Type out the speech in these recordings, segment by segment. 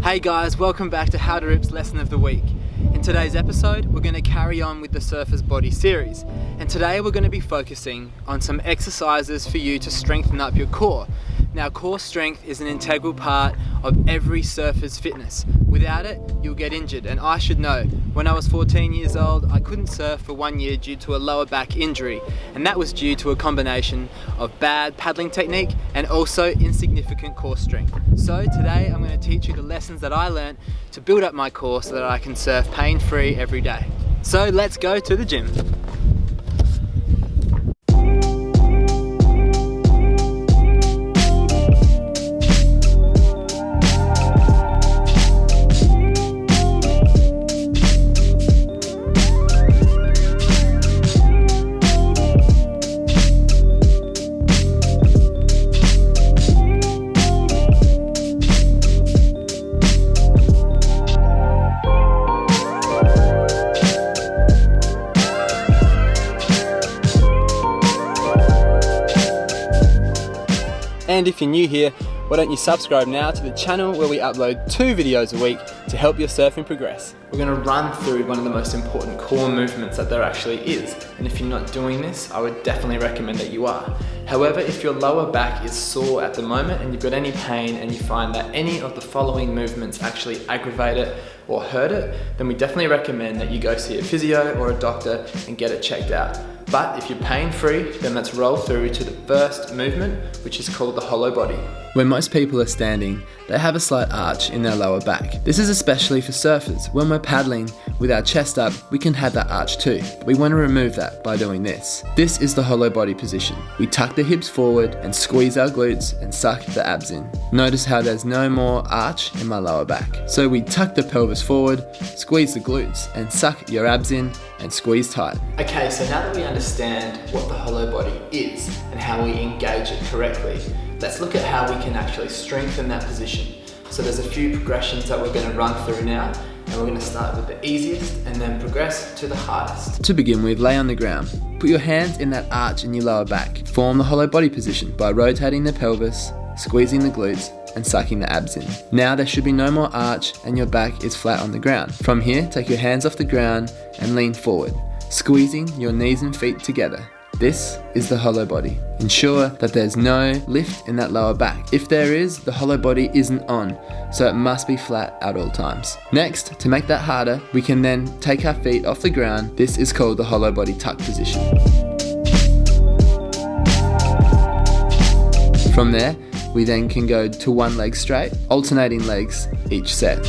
Hey guys, welcome back to How to Rip's Lesson of the Week. In today's episode, we're going to carry on with the Surfer's Body series, and today we're going to be focusing on some exercises for you to strengthen up your core. Now, core strength is an integral part of every surfer's fitness. Without it, you'll get injured, and I should know. When I was 14 years old, I couldn't surf for 1 year due to a lower back injury, and that was due to a combination of bad paddling technique and also insignificant core strength. So today, I'm going to teach you the lessons that I learned to build up my core so that I can surf pain-free every day. So let's go to the gym. And if you're new here, why don't you subscribe now to the channel where we upload 2 videos a week to help your surfing progress. We're going to run through one of the most important core movements that there actually is. And if you're not doing this, I would definitely recommend that you are. However, if your lower back is sore at the moment and you've got any pain and you find that any of the following movements actually aggravate it or hurt it, then we definitely recommend that you go see a physio or a doctor and get it checked out. But if you're pain-free, then let's roll through to the first movement, which is called the hollow body. When most people are standing, they have a slight arch in their lower back. This is especially for surfers. When we're paddling with our chest up, we can have that arch too. But we want to remove that by doing this. This is the hollow body position. We tuck the hips forward and squeeze our glutes and suck the abs in. Notice how there's no more arch in my lower back. So we tuck the pelvis forward, squeeze the glutes and suck your abs in and squeeze tight. Okay, so now that we understand what the hollow body is and how we engage it correctly, let's look at how we can actually strengthen that position. So there's a few progressions that we're going to run through now, and we're going to start with the easiest and then progress to the hardest. To begin with, lay on the ground. Put your hands in that arch in your lower back. Form the hollow body position by rotating the pelvis, squeezing the glutes, and sucking the abs in. Now there should be no more arch and your back is flat on the ground. From here, take your hands off the ground and lean forward, squeezing your knees and feet together. This is the hollow body. Ensure that there's no lift in that lower back. If there is, the hollow body isn't on, so it must be flat at all times. Next, to make that harder, we can then take our feet off the ground. This is called the hollow body tuck position. From there, we then can go to one leg straight, alternating legs each set.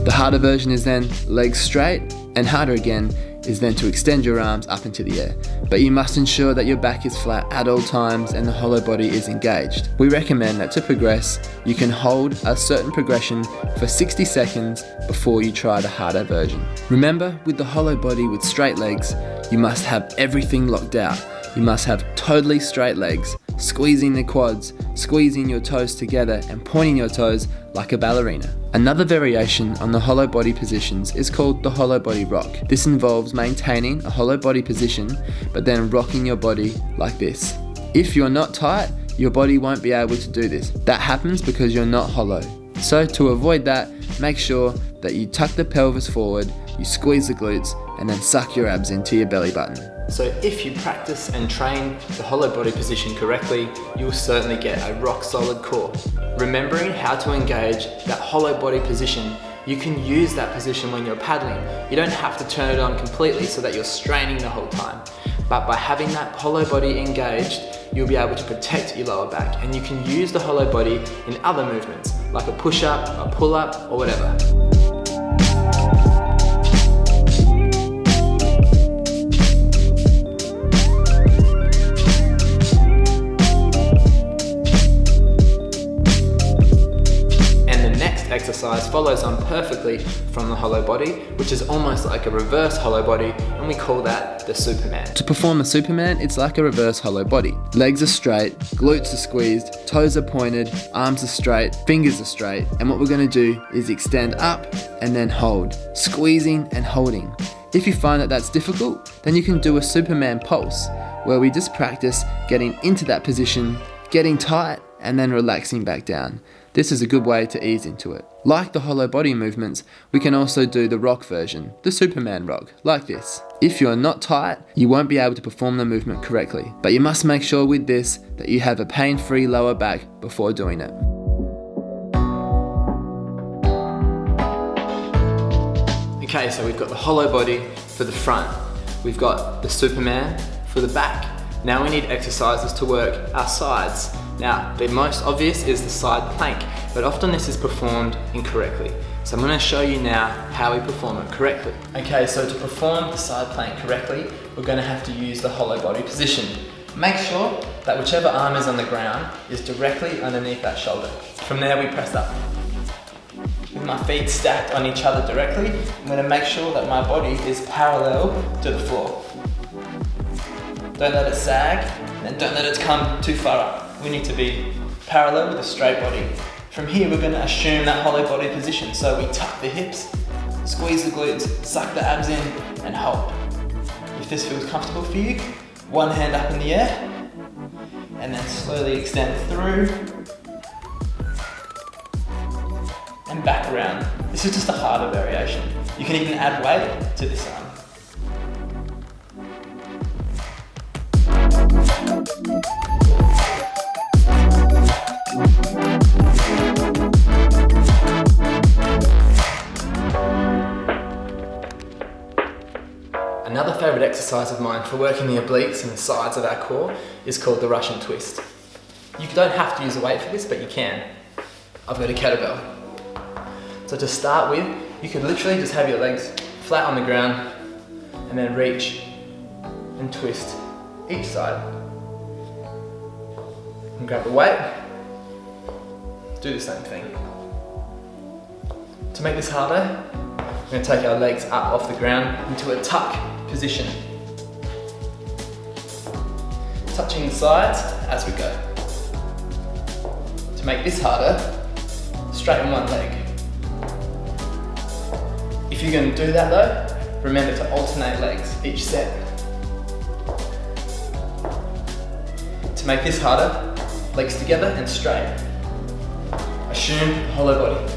The harder version is then legs straight, and harder again is then to extend your arms up into the air. But you must ensure that your back is flat at all times and the hollow body is engaged. We recommend that to progress, you can hold a certain progression for 60 seconds before you try the harder version. Remember, with the hollow body with straight legs, you must have everything locked out. You must have totally straight legs, squeezing the quads, squeezing your toes together and pointing your toes like a ballerina. Another variation on the hollow body positions is called the hollow body rock. This involves maintaining a hollow body position, but then rocking your body like this. If you're not tight, your body won't be able to do this. That happens because you're not hollow. So to avoid that, make sure that you tuck the pelvis forward, you squeeze the glutes, and then suck your abs into your belly button. So if you practice and train the hollow body position correctly, you will certainly get a rock solid core. Remembering how to engage that hollow body position, you can use that position when you're paddling. You don't have to turn it on completely so that you're straining the whole time. But by having that hollow body engaged, you'll be able to protect your lower back, and you can use the hollow body in other movements, like a push-up, a pull-up, or whatever. Exercise follows on perfectly from the hollow body, which is almost like a reverse hollow body, and we call that the Superman. To perform a Superman, it's like a reverse hollow body. Legs are straight, glutes are squeezed, toes are pointed, arms are straight, fingers are straight, and what we're going to do is extend up and then hold, squeezing and holding. If you find that that's difficult, then you can do a Superman pulse, where we just practice getting into that position, getting tight, and then relaxing back down. This is a good way to ease into it. Like the hollow body movements, we can also do the rock version, the Superman rock, like this. If you're not tight, you won't be able to perform the movement correctly, but you must make sure with this that you have a pain-free lower back before doing it. Okay, so we've got the hollow body for the front. We've got the Superman for the back. Now we need exercises to work our sides. Now, the most obvious is the side plank, but often this is performed incorrectly. So I'm going to show you now how we perform it correctly. Okay, so to perform the side plank correctly, we're going to have to use the hollow body position. Make sure that whichever arm is on the ground is directly underneath that shoulder. From there we press up. With my feet stacked on each other directly, I'm going to make sure that my body is parallel to the floor. Don't let it sag, and don't let it come too far up. We need to be parallel with a straight body. From here, we're going to assume that hollow body position. So we tuck the hips, squeeze the glutes, suck the abs in, and hold. If this feels comfortable for you, one hand up in the air, and then slowly extend through, and back around. This is just a harder variation. You can even add weight to this arm. Another favourite exercise of mine for working the obliques and the sides of our core is called the Russian twist. You don't have to use a weight for this, but you can. I've got a kettlebell. So to start with, you could literally just have your legs flat on the ground and then reach and twist each side. And grab the weight, do the same thing. To make this harder, we're going to take our legs up off the ground into a tuck position. Touching the sides as we go. To make this harder, straighten one leg. If you're going to do that though, remember to alternate legs each set. To make this harder, legs together and straight. Assume hollow body.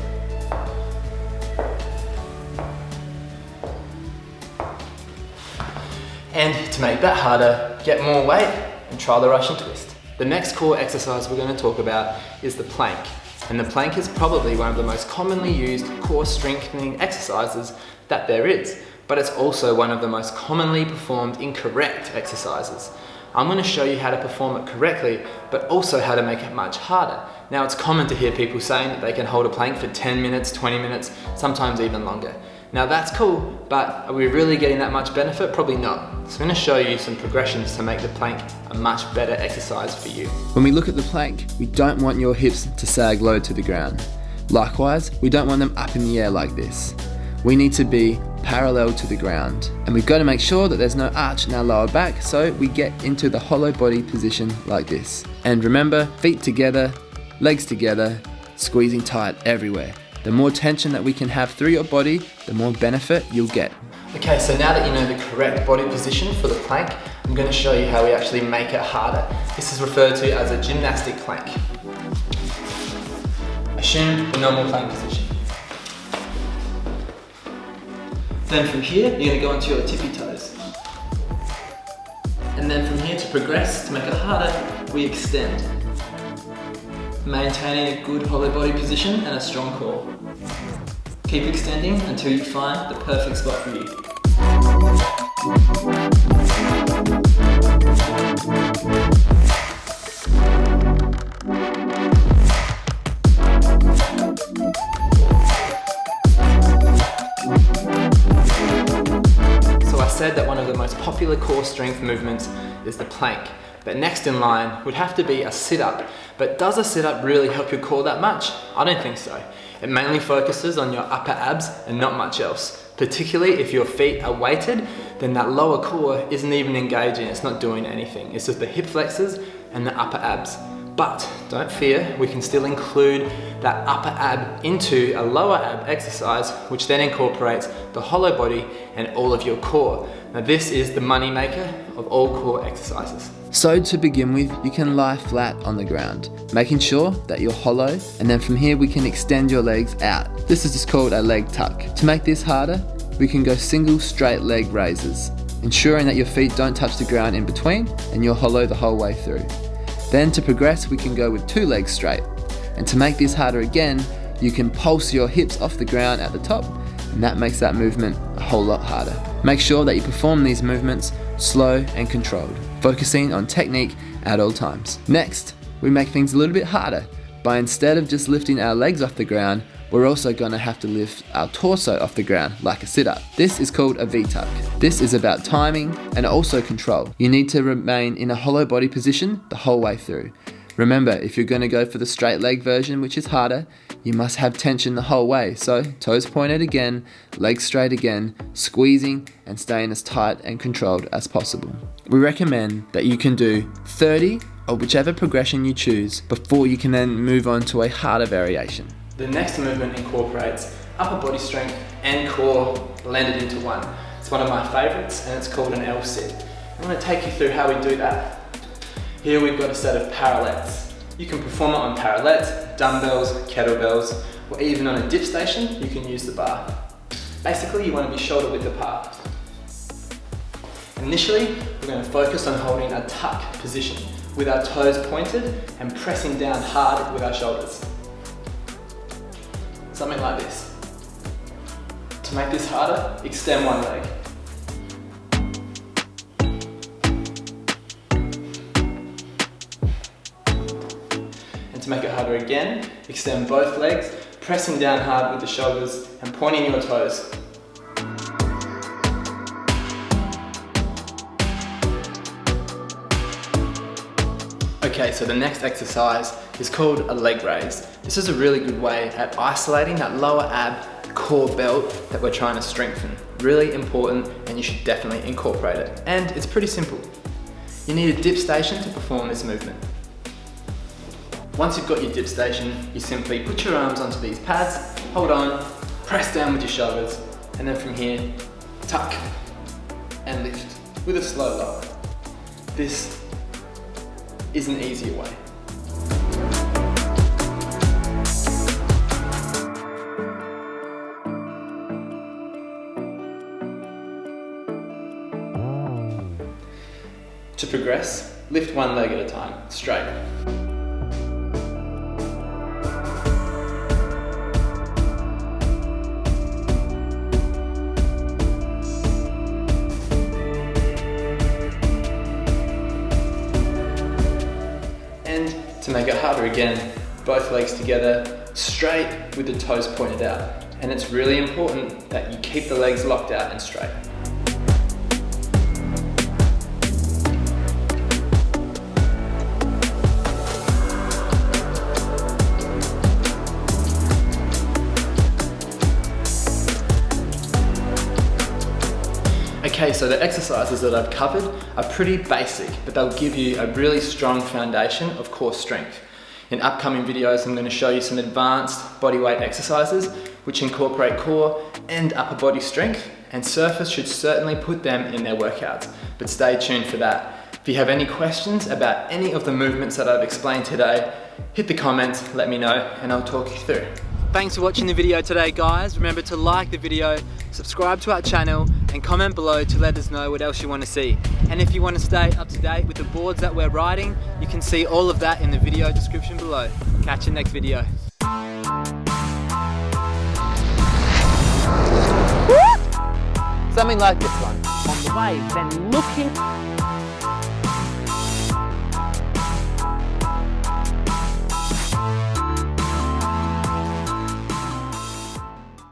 And to make that harder, get more weight and try the Russian twist. The next core exercise we're going to talk about is the plank. And the plank is probably one of the most commonly used core strengthening exercises that there is, but it's also one of the most commonly performed incorrect exercises. I'm going to show you how to perform it correctly, but also how to make it much harder. Now, it's common to hear people saying that they can hold a plank for 10 minutes, 20 minutes, sometimes even longer. Now that's cool, but are we really getting that much benefit? Probably not. So I'm going to show you some progressions to make the plank a much better exercise for you. When we look at the plank, we don't want your hips to sag low to the ground. Likewise, we don't want them up in the air like this. We need to be parallel to the ground. And we've got to make sure that there's no arch in our lower back, so we get into the hollow body position like this. And remember, feet together, legs together, squeezing tight everywhere. The more tension that we can have through your body, the more benefit you'll get. Okay, so now that you know the correct body position for the plank, I'm going to show you how we actually make it harder. This is referred to as a gymnastic plank. Assume the normal plank position. Then from here, you're going to go onto your tippy toes. And then from here, to progress, to make it harder, we extend. Maintaining a good hollow body position and a strong core. Keep extending until you find the perfect spot for you. So I said that one of the most popular core strength movements is the plank. But next in line would have to be a sit-up. But does a sit-up really help your core that much? I don't think so. It mainly focuses on your upper abs and not much else. Particularly if your feet are weighted, then that lower core isn't even engaging, it's not doing anything. It's just the hip flexors and the upper abs. But don't fear, we can still include that upper ab into a lower ab exercise, which then incorporates the hollow body and all of your core. Now this is the money maker of all core exercises. So to begin with, you can lie flat on the ground, making sure that you're hollow, and then from here we can extend your legs out. This is just called a leg tuck. To make this harder, we can go single straight leg raises, ensuring that your feet don't touch the ground in between and you're hollow the whole way through. Then to progress, we can go with 2 legs straight. And to make this harder again, you can pulse your hips off the ground at the top, and that makes that movement a whole lot harder. Make sure that you perform these movements slow and controlled, focusing on technique at all times. Next, we make things a little bit harder by, instead of just lifting our legs off the ground, we're also going to have to lift our torso off the ground like a sit-up. This is called a V-tuck. This is about timing and also control. You need to remain in a hollow body position the whole way through. Remember, if you're going to go for the straight leg version, which is harder, you must have tension the whole way. So toes pointed again, legs straight again, squeezing and staying as tight and controlled as possible. We recommend that you can do 30 or whichever progression you choose before you can then move on to a harder variation. The next movement incorporates upper body strength and core blended into one. It's one of my favorites and it's called an L-sit. I'm going to take you through how we do that. Here we've got a set of parallettes. You can perform it on parallettes, dumbbells, kettlebells, or even on a dip station, you can use the bar. Basically, you want to be shoulder width apart. Initially, we're going to focus on holding a tuck position with our toes pointed and pressing down hard with our shoulders. Something like this. To make this harder, extend one leg. To make it harder again, extend both legs, pressing down hard with the shoulders and pointing your toes. Okay, so the next exercise is called a leg raise. This is a really good way at isolating that lower ab core belt that we're trying to strengthen. Really important, and you should definitely incorporate it. And it's pretty simple. You need a dip station to perform this movement. Once you've got your dip station, you simply put your arms onto these pads, hold on, press down with your shoulders, and then from here, tuck and lift with a slow lower. This is an easier way. To progress, lift one leg at a time, straight. To make it harder again, both legs together, straight with the toes pointed out. And it's really important that you keep the legs locked out and straight. Okay, so the exercises that I've covered are pretty basic, but they'll give you a really strong foundation of core strength. In upcoming videos, I'm going to show you some advanced bodyweight exercises which incorporate core and upper body strength, and surfers should certainly put them in their workouts, but stay tuned for that. If you have any questions about any of the movements that I've explained today, hit the comments, let me know, and I'll talk you through. Thanks for watching the video today, guys. Remember to like the video, subscribe to our channel, and comment below to let us know what else you want to see. And if you want to stay up to date with the boards that we're riding, you can see all of that in the video description below. Catch you next video. Something like this one. On the wave, then looking